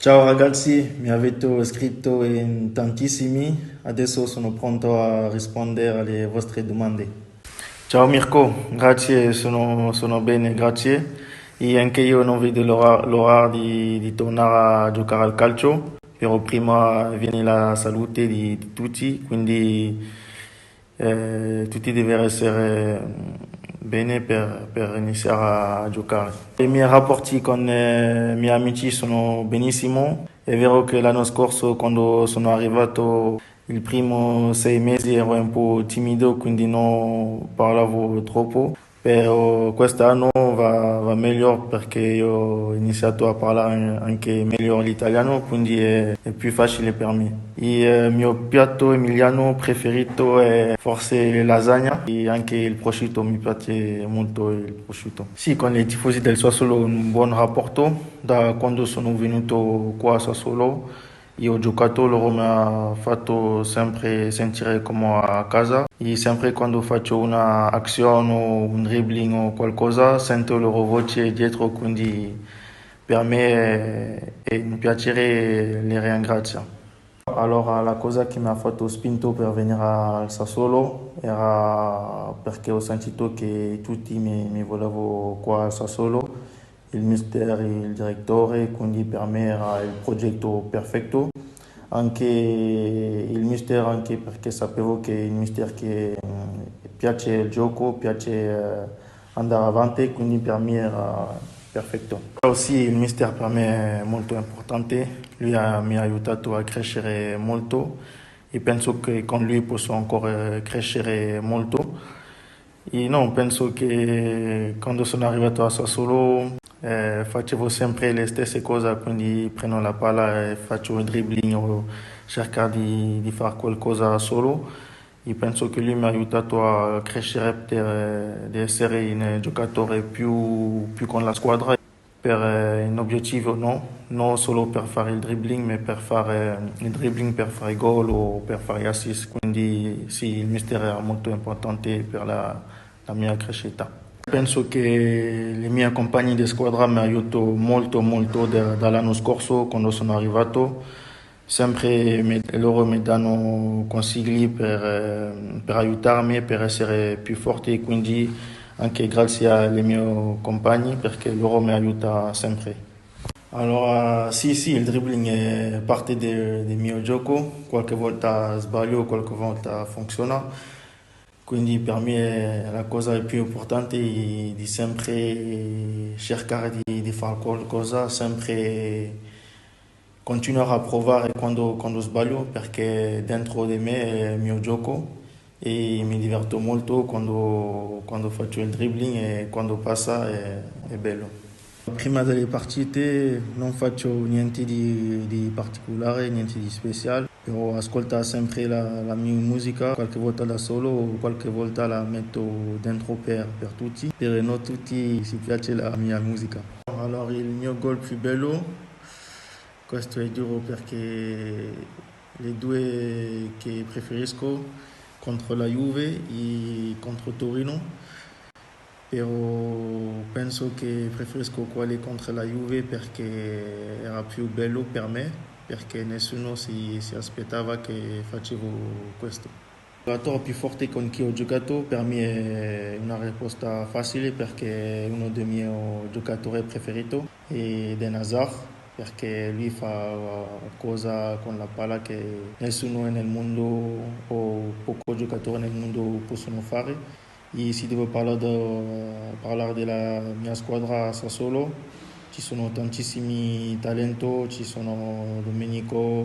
Ciao ragazzi, mi avete scritto in tantissimi, adesso sono pronto a rispondere alle vostre domande. Ciao Mirko, grazie, sono bene, grazie. E anche io non vedo l'ora di tornare a giocare al calcio, però prima viene la salute di tutti, quindi tutti devono essere bene per iniziare a giocare. I miei rapporti con i miei amici sono benissimo. È vero che l'anno scorso, quando sono arrivato il primo 6 mesi, ero un po' timido, quindi non parlavo troppo. Però quest'anno va meglio perché io ho iniziato a parlare anche meglio l'italiano, quindi è più facile per me. Il mio piatto emiliano preferito è forse lasagna e anche il prosciutto, mi piace molto il prosciutto. Sì, con i tifosi del Sassuolo ho un buon rapporto. Da quando sono venuto qua a Sassuolo io ho giocato, loro mi hanno fatto sempre sentire come a casa e sempre quando faccio una azione o un dribbling o qualcosa sento loro voce dietro, quindi per me è un piacere, le ringrazio. Allora, la cosa che mi ha fatto spinto per venire al Sassuolo era perché ho sentito che tutti mi volevano qua al Sassuolo, il mister e il direttore, quindi per me era il progetto perfetto. Anche il mister, anche perché sapevo che il mister che piace il gioco, piace andare avanti, quindi per me era perfetto. Aussi il mister per me è molto importante, mi ha aiutato a crescere molto e penso che con lui posso ancora crescere molto. E no, penso che quando sono arrivato a Sassuolo facevo sempre le stesse cose, quindi prendo la palla e faccio il dribbling o cercare di fare qualcosa solo. E penso che lui mi ha aiutato a crescere per di essere un giocatore più con la squadra per un obiettivo, no? Non solo per fare il dribbling, ma per fare il dribbling per fare gol o per fare assist. Quindi sì, il mister è molto importante per la mia crescita. Penso che i miei compagni di squadra mi aiutano molto dall'anno scorso quando sono arrivato. Sempre loro mi danno consigli per aiutarmi, per essere più forte, quindi anche grazie ai miei compagni perché loro mi aiutano sempre. Allora, sì, il dribbling è parte del mio gioco, qualche volta sbaglio, qualche volta funziona, quindi per me la cosa più importante è di sempre cercare di fare qualcosa, sempre continuare a provare quando sbaglio perché dentro di me è il mio gioco e mi diverto molto quando faccio il dribbling e quando passa è bello. Prima delle partite non faccio niente di particolare, niente di speciale, però ascolto sempre la mia musica, qualche volta da solo o qualche volta la metto dentro per tutti, per non tutti si piace la mia musica. Allora il mio gol più bello, questo è duro perché le due che preferisco contro la Juve e contro Torino, però penso che preferisco quelli contro la Juve perché era più bello per me, perché nessuno si aspettava che facevo questo. Il giocatore più forte con chi ho giocato per me è una risposta facile perché è uno dei miei giocatori preferiti ed è Hazard perché lui fa cosa con la palla che nessuno nel mondo o pochi giocatori nel mondo possono fare. E se devo parlare della mia squadra Sassuolo, ci sono tantissimi talenti, ci sono Domenico,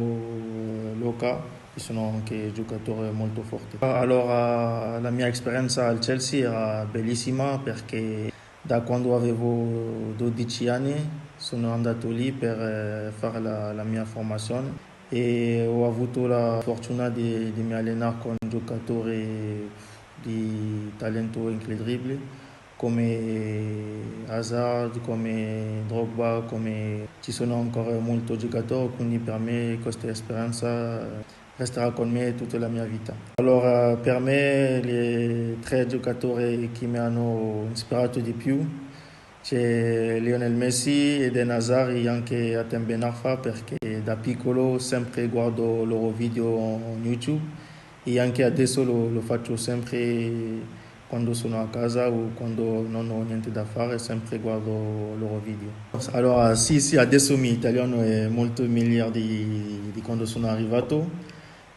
Luca, che sono anche giocatori molto forti. Allora, la mia esperienza al Chelsea era bellissima perché da quando avevo 12 anni sono andato lì per fare la mia formazione e ho avuto la fortuna di mi allenare con giocatori di talento incredibile come Hazard, come Drogba, come ci sono ancora molti giocatori, quindi per me questa esperienza resterà con me tutta la mia vita. Allora, per me, i tre giocatori che mi hanno ispirato di più c'è Lionel Messi ed Eden Hazard e anche Atem Ben Arfa perché da piccolo sempre guardo i loro video on YouTube e anche adesso lo faccio sempre quando sono a casa o quando non ho niente da fare, sempre guardo i loro video. Allora sì, adesso il mio italiano è molto meglio di quando sono arrivato,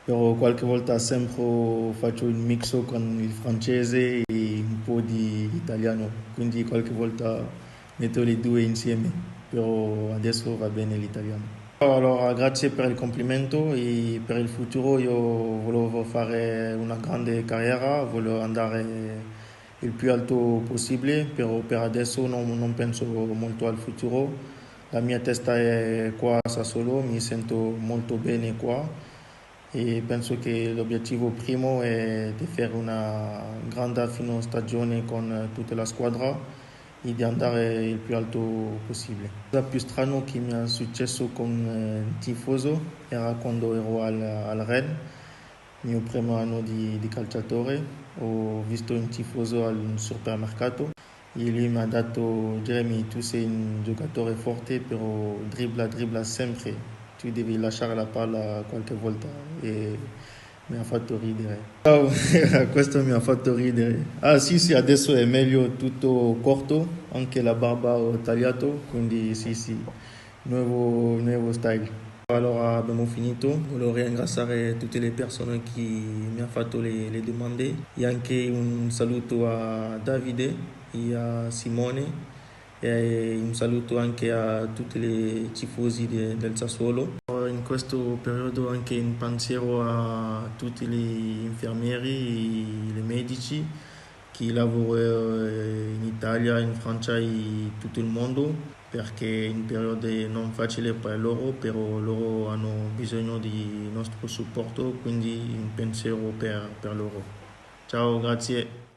però qualche volta sempre faccio il mixo con il francese e un po' di italiano, quindi qualche volta metto le due insieme, però adesso va bene l'italiano. Allora, grazie per il complimento e per il futuro io volevo fare una grande carriera, volevo andare il più alto possibile, però per adesso non penso molto al futuro. La mia testa è qua a Sassuolo, mi sento molto bene qua e penso che l'obiettivo primo è di fare una grande fine stagione con tutta la squadra e di andare il più alto possibile. La cosa più strana che mi è successo con il tifoso era quando ero al Rennes, mio primo anno di calciatore. Ho visto un tifoso al supermercato e lui mi ha detto: Jeremy, tu sei un giocatore forte, però dribbla sempre, tu devi lasciare la palla qualche volta. E mi ha fatto ridere. Ciao, questo mi ha fatto ridere. Ah sì, adesso è meglio tutto corto, anche la barba ho tagliato, quindi sì, nuovo style. Allora abbiamo finito, volevo ringraziare tutte le persone che mi hanno fatto le domande e anche un saluto a Davide e a Simone e un saluto anche a tutti i tifosi del Sassuolo. In questo periodo anche in pensiero a tutti gli infermieri e i medici che lavorano in Italia, in Francia e tutto il mondo perché è un periodo non facile per loro, però loro hanno bisogno di nostro supporto, quindi un pensiero per loro. Ciao, grazie.